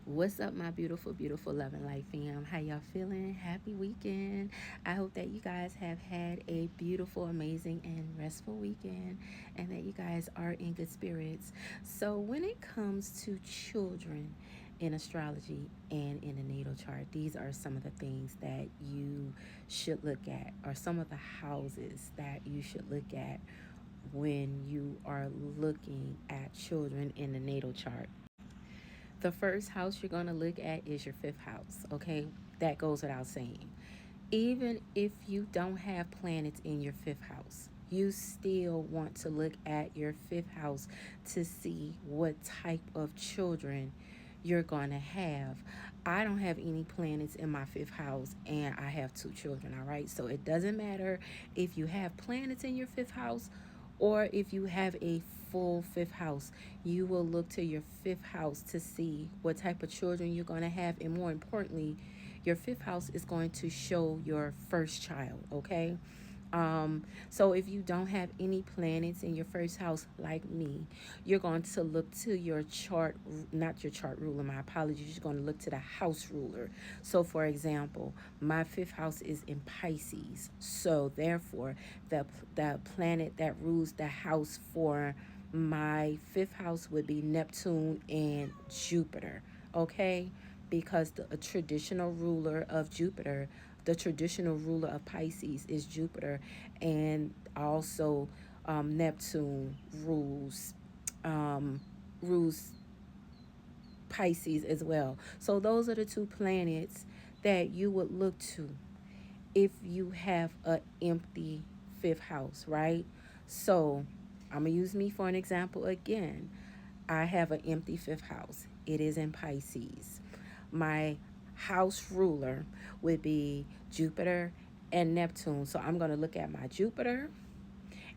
What's up, my beautiful, beautiful Love and Life fam? How y'all feeling? Happy weekend. I hope that you guys have had a beautiful, amazing, and restful weekend and that you guys are in good spirits. So, when it comes to children in astrology and in the natal chart, these are some of the things that you should look at, or some of the houses that you should look at when you are looking at children in the natal chart. The first house you're going to look at is your fifth house, okay? That goes without saying. Even if you don't have planets in your fifth house, you still want to look at your fifth house to see what type of children you're going to have. I don't have any planets in my fifth house and I have two children, all right? So it doesn't matter if you have planets in your fifth house or if you have a full fifth house. You will look to your fifth house to see what type of children you're going to have, and more importantly, your fifth house is going to show your first child, okay? So if you don't have any planets in your first house like me, you're going to look to your chart, not your chart ruler, my apologies. You're going to look to the house ruler. So for example, my fifth house is in Pisces. So therefore, the planet that rules the house for my fifth house would be Neptune and Jupiter, okay? Because a traditional ruler of Jupiter, the traditional ruler of Pisces is Jupiter, and also Neptune um, rules Pisces as well. So those are the two planets that you would look to if you have an empty fifth house, right? So I'm gonna use me for an example again. I have an empty fifth house. It is in Pisces. My house ruler would be Jupiter and Neptune. So I'm going to look at my Jupiter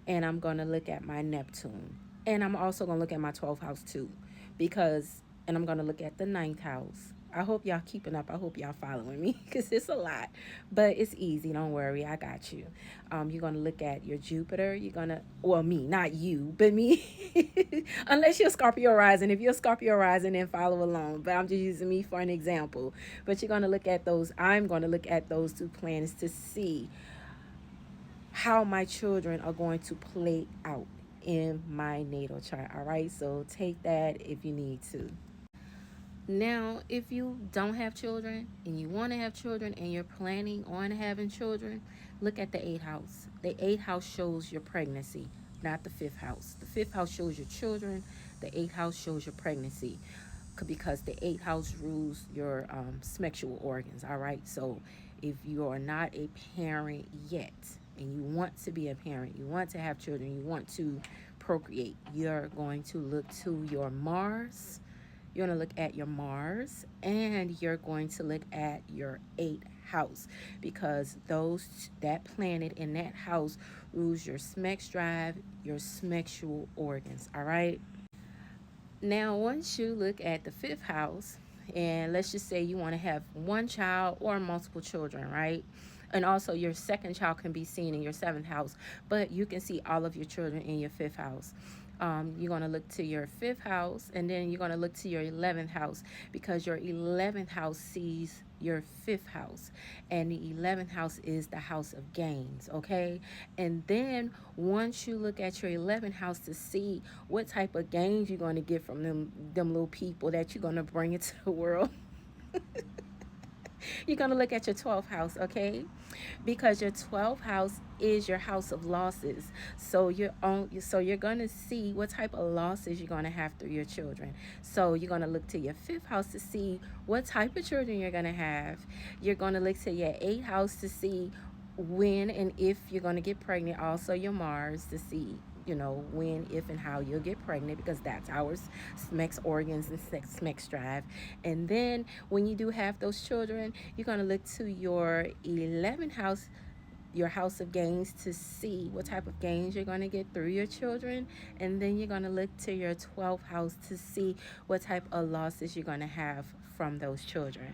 and I'm going to look at my Neptune. And I'm also going to look at my 12th house too, because, and I'm going to look at the ninth house. I hope y'all keeping up. I hope y'all following me because it's a lot, but it's easy. Don't worry. I got you. You're going to look at your Jupiter. You're going to, well, me, not you, but me, unless you're Scorpio rising. If you're Scorpio rising, then follow along. But I'm just using me for an example. But you're going to look at those. I'm going to look at those two planets to see how my children are going to play out in my natal chart. All right, so take that if you need to. Now, if you don't have children and you want to have children and you're planning on having children, look at the eighth house. The eighth house shows your pregnancy, not the fifth house. The fifth house shows your children, the eighth house shows your pregnancy, because the eighth house rules your sexual organs. All right, so if you are not a parent yet and you want to be a parent, you want to have children, you want to procreate, you're going to look to your Mars. You're going to look at your Mars, and you're going to look at your eighth house, because that planet in that house rules your sex drive, your sexual organs. All right. Now, once you look at the fifth house, and let's just say you want to have one child or multiple children, right? And also, your second child can be seen in your seventh house, but you can see all of your children in your fifth house. You're going to look to your fifth house, and then you're going to look to your 11th house, because your 11th house sees your fifth house, and the 11th house is the house of gains, okay? And then once you look at your 11th house to see what type of gains you're going to get from them little people that you're going to bring into the world, you're going to look at your 12th house, okay? Because your 12th house is your house of losses. So you're going to see what type of losses you're going to have through your children. So you're going to look to your fifth house to see what type of children you're going to have. You're going to look to your eighth house to see when and if you're going to get pregnant. Also your Mars to see, when, if, and how you'll get pregnant, because that's our sex organs and sex drive. And then when you do have those children, you're going to look to your 11th house, your house of gains, to see what type of gains you're going to get through your children. And then you're going to look to your 12th house to see what type of losses you're going to have from those children.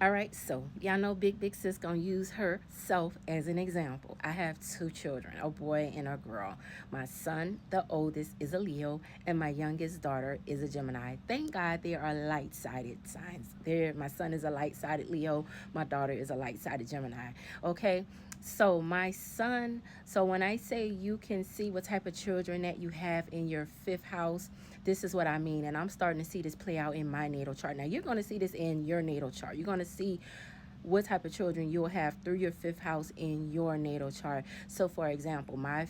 All right, so y'all know Big Sis gonna use herself as an example. I have two children, a boy and a girl. My son, the oldest, is a Leo, and my youngest daughter is a Gemini. Thank God they are light-sided signs. My son is a light-sided Leo, my daughter is a light-sided Gemini. Okay, so my son, so when I say you can see what type of children that you have in your fifth house, this is what I mean. And I'm starting to see this play out in my natal chart. Now, you're going to see this in your natal chart. You're going to see what type of children you'll have through your fifth house in your natal chart. So, for example, my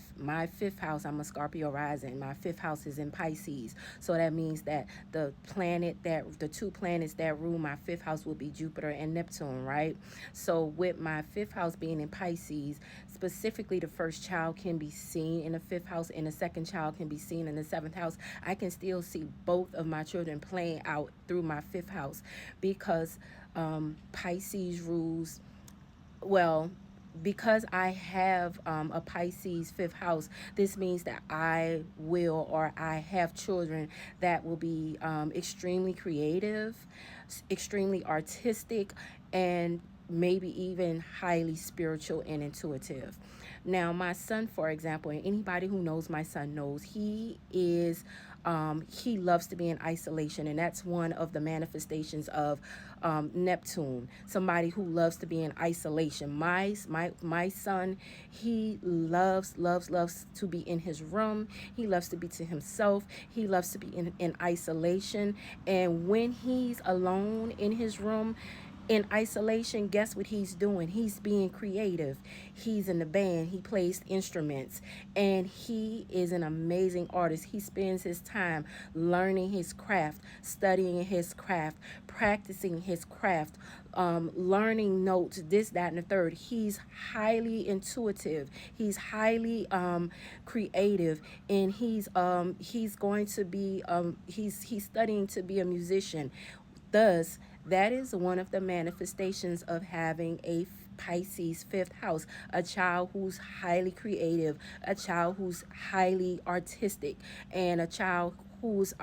fifth house, I'm a Scorpio rising. My fifth house is in Pisces. So that means that the two planets that rule my fifth house will be Jupiter and Neptune, right? So with my fifth house being in Pisces, specifically the first child can be seen in the fifth house and the second child can be seen in the seventh house. I can still see both of my children playing out through my fifth house because Pisces rules, well, because I have a Pisces fifth house, this means that I will or I have children that will be extremely creative, extremely artistic, and maybe even highly spiritual and intuitive. Now, my son, for example, and anybody who knows my son knows he loves to be in isolation, and that's one of the manifestations of Neptune. Somebody who loves to be in isolation. My son, he loves to be in his room. He loves to be to himself. He loves to be in isolation, and when he's alone in his room, in isolation, guess what he's doing? He's being creative. He's in the band, he plays instruments, and he is an amazing artist. He spends his time learning his craft, studying his craft, practicing his craft, learning notes, this, that, and the third. He's highly intuitive. He's highly creative, and he's going to be he's studying to be a musician. Thus, that is one of the manifestations of having a Pisces fifth house, a child who's highly creative, a child who's highly artistic, and a child who's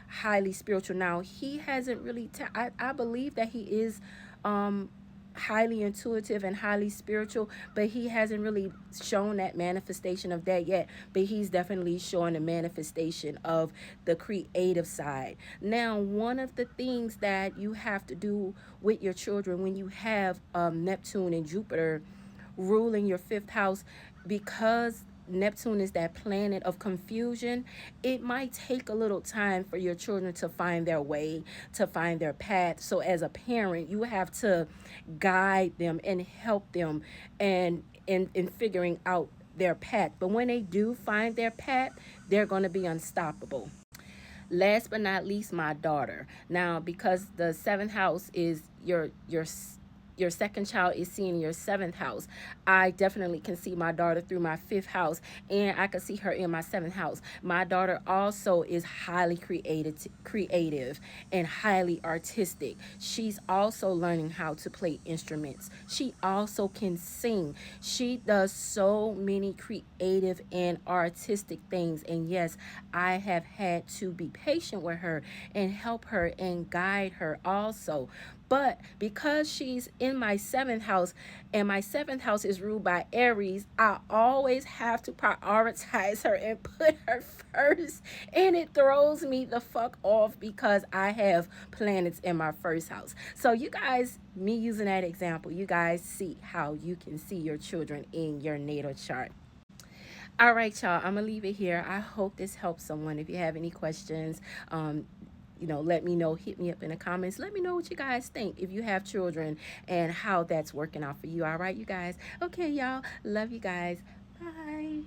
highly spiritual. Now, he hasn't really, I believe that he is um, highly intuitive and highly spiritual, but he hasn't really shown that manifestation of that yet. But he's definitely showing the manifestation of the creative side. Now, one of the things that you have to do with your children when you have Neptune and Jupiter ruling your fifth house, because Neptune is that planet of confusion, it might take a little time for your children to find their way, to find their path. So, as a parent, you have to guide them and help them in figuring out their path. But when they do find their path, they're going to be unstoppable. Last but not least, my daughter. Now, because the seventh house is your second child is seeing your seventh house, I definitely can see my daughter through my fifth house, and I can see her in my seventh house. My daughter also is highly creative and highly artistic. She's also learning how to play instruments. She also can sing. She does so many creative and artistic things. And yes, I have had to be patient with her and help her and guide her also. But because she's in my seventh house and my seventh house is ruled by Aries, I always have to prioritize her and put her first. And it throws me the fuck off because I have planets in my first house. So, you guys, me using that example, you guys see how you can see your children in your natal chart. All right, y'all, I'm going to leave it here. I hope this helps someone. If you have any questions, let me know. Hit me up in the comments. Let me know what you guys think if you have children and how that's working out for you. All right, you guys. Okay, y'all. Love you guys. Bye.